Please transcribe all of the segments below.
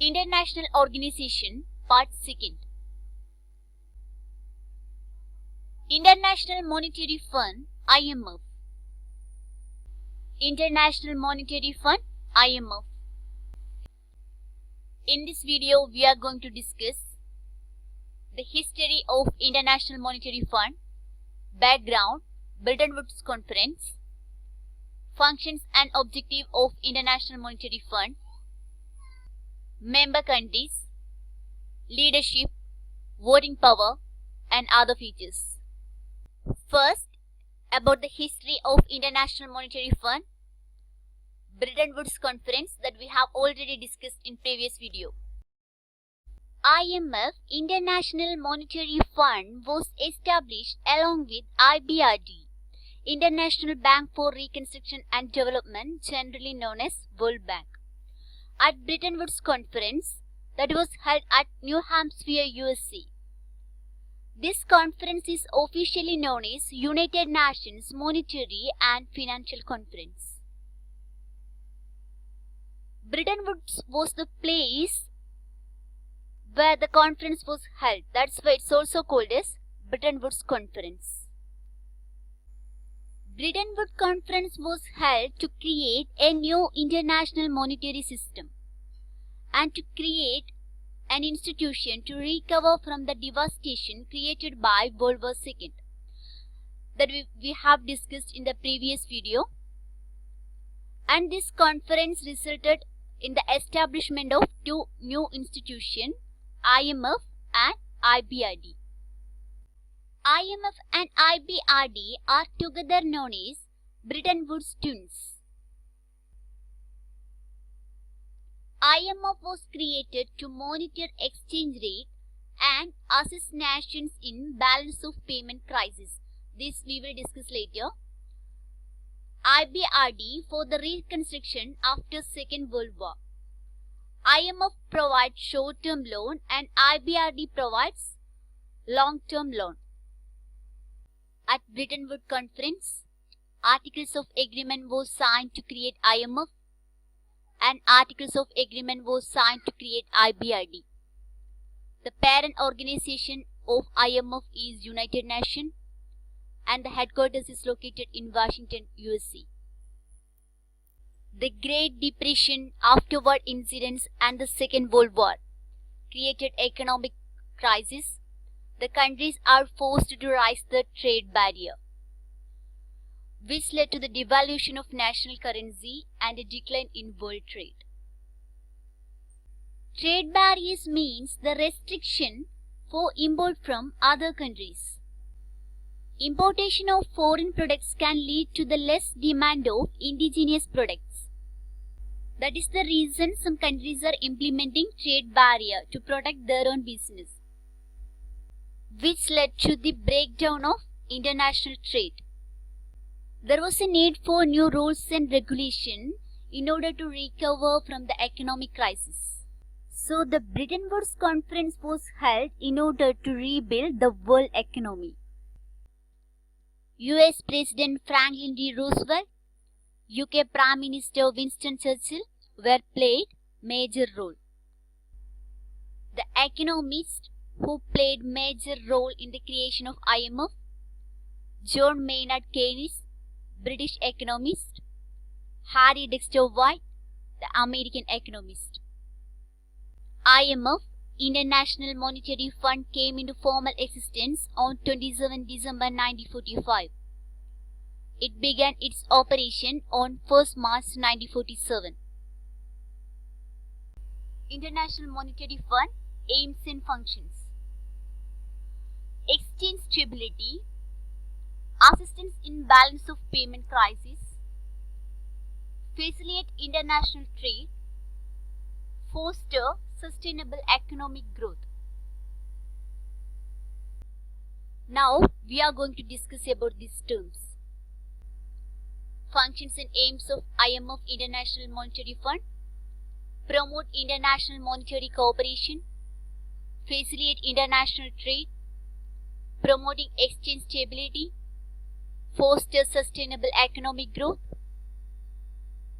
International Organization, Part 2. International Monetary Fund, IMF. International Monetary Fund, IMF. In this video, we are going to discuss the history of International Monetary Fund, background, Bretton Woods Conference, functions and objective of International Monetary Fund, member countries, leadership, voting power, and other features. First, about the history of International Monetary Fund, Bretton Woods Conference that we have already discussed in previous video. IMF, International Monetary Fund, was established along with IBRD, International Bank for Reconstruction and Development, generally known as World Bank, at Bretton Woods Conference that was held at New Hampshire, USA. This conference is officially known as United Nations Monetary and Financial Conference. Bretton Woods was the place where the conference was held. That's why it's also called as Bretton Woods Conference. Bretton Woods Conference was held to create a new international monetary system and to create an institution to recover from the devastation created by World War II that we have discussed in the previous video. And this conference resulted in the establishment of two new institutions, IMF and IBRD. IMF and IBRD are together known as Bretton Woods twins. IMF was created to monitor exchange rate and assist nations in balance of payment crisis. This we will discuss later. IBRD for the reconstruction after Second World War. IMF provides short-term loan and IBRD provides long-term loan. At Bretton Woods Conference, Articles of Agreement was signed to create IMF and Articles of Agreement was signed to create IBRD. The parent organization of IMF is United Nations and the headquarters is located in Washington, USA. The Great Depression, afterward incidents and the Second World War created economic crisis. The countries are forced to raise the trade barrier, which led to the devaluation of national currency and a decline in world trade. Trade barriers means the restriction for import from other countries. Importation of foreign products can lead to the less demand of indigenous products. That is the reason some countries are implementing trade barrier to protect their own business, which led to the breakdown of international trade. There was a need for new rules and regulation in order to recover from the economic crisis. So the Bretton Woods Conference was held in order to rebuild the world economy. US President Franklin D. Roosevelt, UK Prime Minister Winston Churchill were played major role. The economists who played major role in the creation of IMF, John Maynard Keynes, British economist, Harry Dexter White, the American economist. IMF, International Monetary Fund, came into formal existence on 27 December 1945. It began its operation on 1st March 1947. International Monetary Fund aims and functions: exchange stability, assistance in balance of payment crisis, facilitate international trade, foster sustainable economic growth. Now we are going to discuss about these terms. Functions and aims of IMF, International Monetary Fund: promote international monetary cooperation, facilitate international trade, promoting exchange stability, foster sustainable economic growth,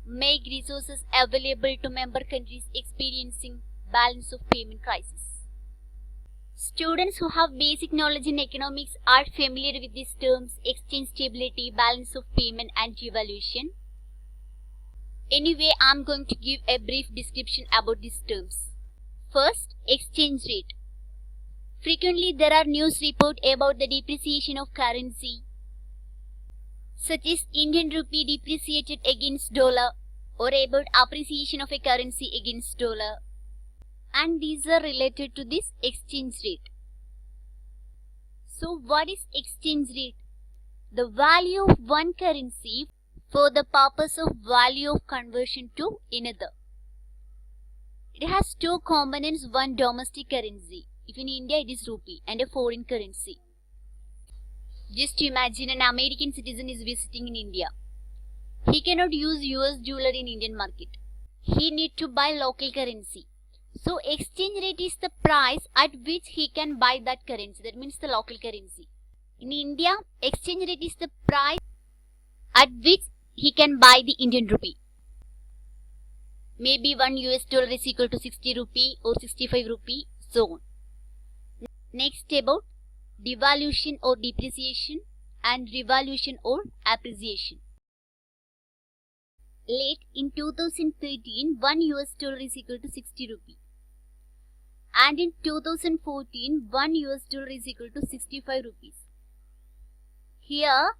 make resources available to member countries experiencing balance of payment crisis. Students who have basic knowledge in economics are familiar with these terms: exchange stability, balance of payment, and devaluation. Anyway, I'm going to give a brief description about these terms. First, exchange rate. Frequently there are news reports about the depreciation of currency, such as Indian rupee depreciated against dollar, or about appreciation of a currency against dollar, and these are related to this exchange rate. So what is exchange rate? The value of one currency for the purpose of value of conversion to another. It has two components: one domestic currency, if in India it is rupee, and a foreign currency. Just imagine an American citizen is visiting in India. He cannot use US dollar in Indian market. He need to buy local currency. So exchange rate is the price at which he can buy that currency. That means the local currency. In India, exchange rate is the price at which he can buy the Indian rupee. Maybe 1 US dollar is equal to 60 rupee or 65 rupee, so on. Next, about devaluation or depreciation and revaluation or appreciation. Late in 2013, 1 US dollar is equal to 60 rupee. And in 2014, 1 US dollar is equal to 65 rupees. Here,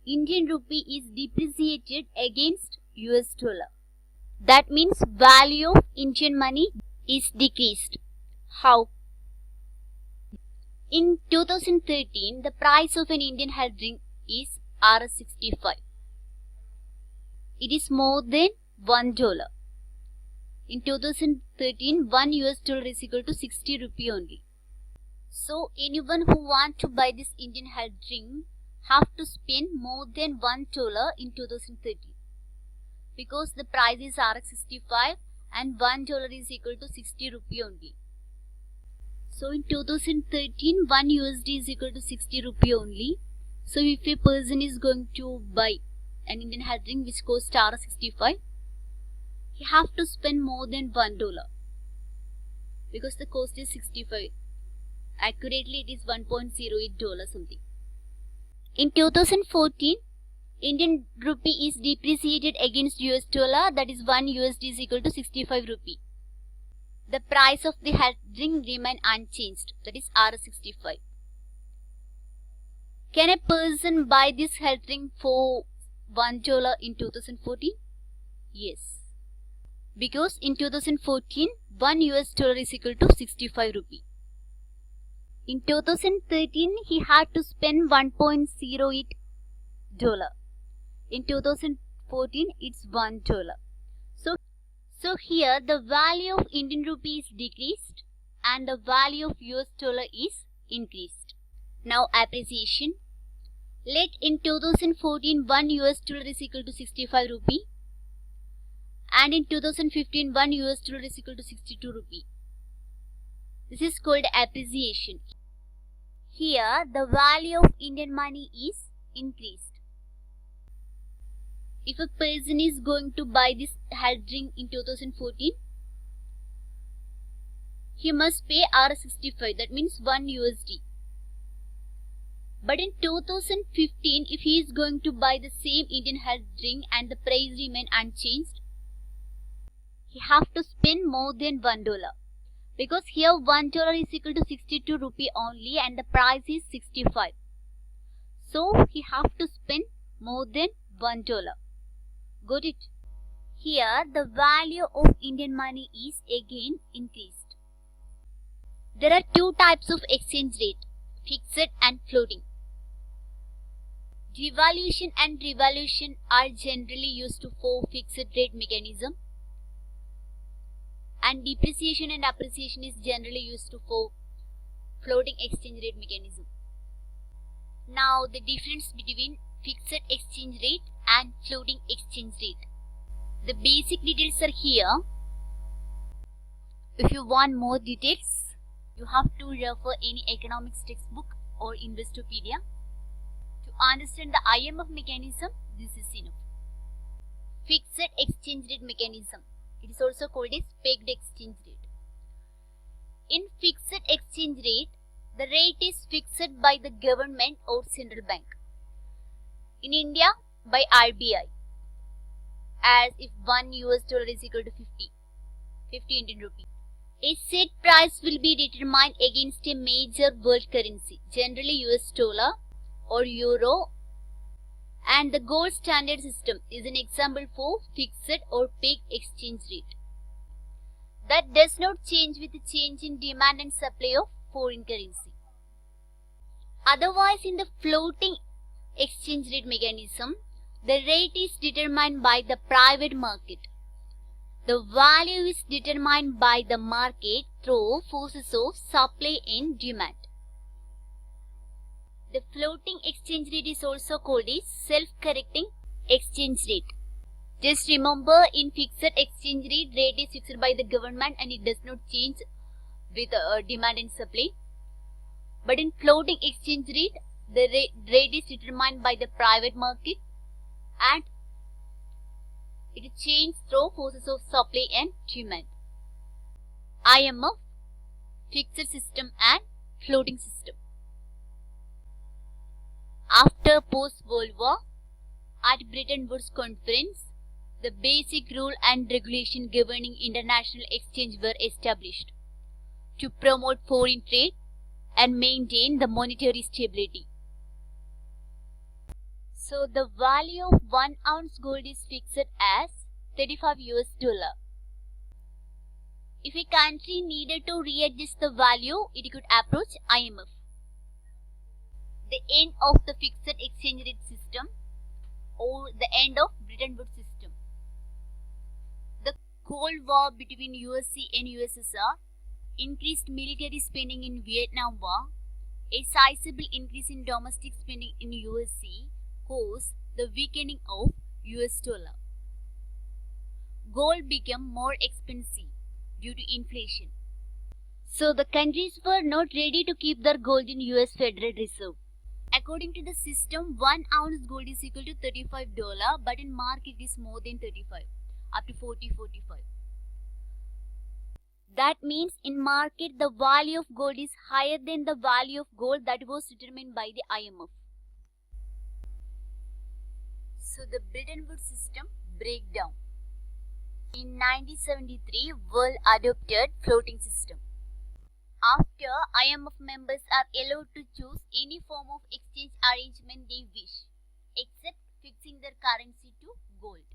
Indian rupee is depreciated against US dollar. That means value of Indian money is decreased. How? In 2013, the price of an Indian held ring is Rs65. It is more than $1. In 2013, 1 US dollar is equal to 60 rupee only. So anyone who want to buy this Indian held ring have to spend more than $1 in 2013, because the price is Rs65 and $1 is equal to 60 rupee only. So in 2013, 1 USD is equal to 60 rupee only. So if a person is going to buy an Indian held ring which costs Rs65, he have to spend more than $1, because the cost is 65. Accurately it is $1.08 something. In 2014, Indian rupee is depreciated against US dollar, that is 1 USD is equal to 65 rupee. The price of the held ring remain unchanged, that is Rs65. Can a person buy this held ring for $1 in 2014? Yes. Because in 2014, 1 US dollar is equal to 65 rupee. In 2013, he had to spend $1.08. In 2014, it's $1. So here the value of Indian rupee is decreased and the value of US dollar is increased. Now appreciation. Let in 2014, 1 US dollar is equal to 65 rupee. And in 2015, 1 US dollar is equal to 62 rupee. This is called appreciation. Here the value of Indian money is increased. If a person is going to buy this held ring in 2014, he must pay Rs65, that means 1 USD. But in 2015, if he is going to buy the same Indian held ring and the price remain unchanged, he have to spend more than $1, because here $1 is equal to 62 rupee only and the price is 65. So he have to spend more than $1. Got it? Here the value of Indian money is again increased. There are two types of exchange rate, fixed and floating. Devaluation and revaluation are generally used for fixed rate mechanism, and depreciation and appreciation is generally used for floating exchange rate mechanism. Now the difference between fixed exchange rate and floating exchange rate. The basic details are here. If you want more details, you have to refer any economics textbook or Investopedia. To understand the IMF mechanism, this is enough. Fixed exchange rate mechanism. It is also called as pegged exchange rate. In fixed exchange rate, the rate is fixed by the government or central bank. In India, by RBI, as if $1 is equal to 50 Indian rupee. A set price will be determined against a major world currency, generally US dollar or euro, and the gold standard system is an example for fixed or pegged exchange rate that does not change with the change in demand and supply of foreign currency. Otherwise, in the floating exchange rate mechanism, the rate is determined by the private market. The value is determined by the market through forces of supply and demand. The floating exchange rate is also called as self-correcting exchange rate. Just remember, in fixed exchange rate is fixed by the government and it does not change with demand and supply. But in floating exchange rate, the rate is determined by the private market and it is changed through forces of supply and demand. IMF, fixed system and floating system. After post-World War, at Bretton Woods Conference, the basic rule and regulation governing international exchange were established to promote foreign trade and maintain the monetary stability. So the value of 1 ounce gold is fixed as $35. If a country needed to readjust the value, it could approach IMF. The end of the fixed exchange rate system or the end of Bretton Woods system. The Cold War between USA and USSR increased military spending in Vietnam War. A sizable increase in domestic spending in USA caused the weakening of US dollar. Gold became more expensive due to inflation. So the countries were not ready to keep their gold in US Federal Reserve. According to the system, 1 ounce gold is equal to $35, but in market it is more than 35, up to 40-45. That means in market the value of gold is higher than the value of gold that was determined by the IMF. So the Bretton Woods system breakdown. In 1973, world adopted floating system. After, IMF members are allowed to choose any form of exchange arrangement they wish, except fixing their currency to gold.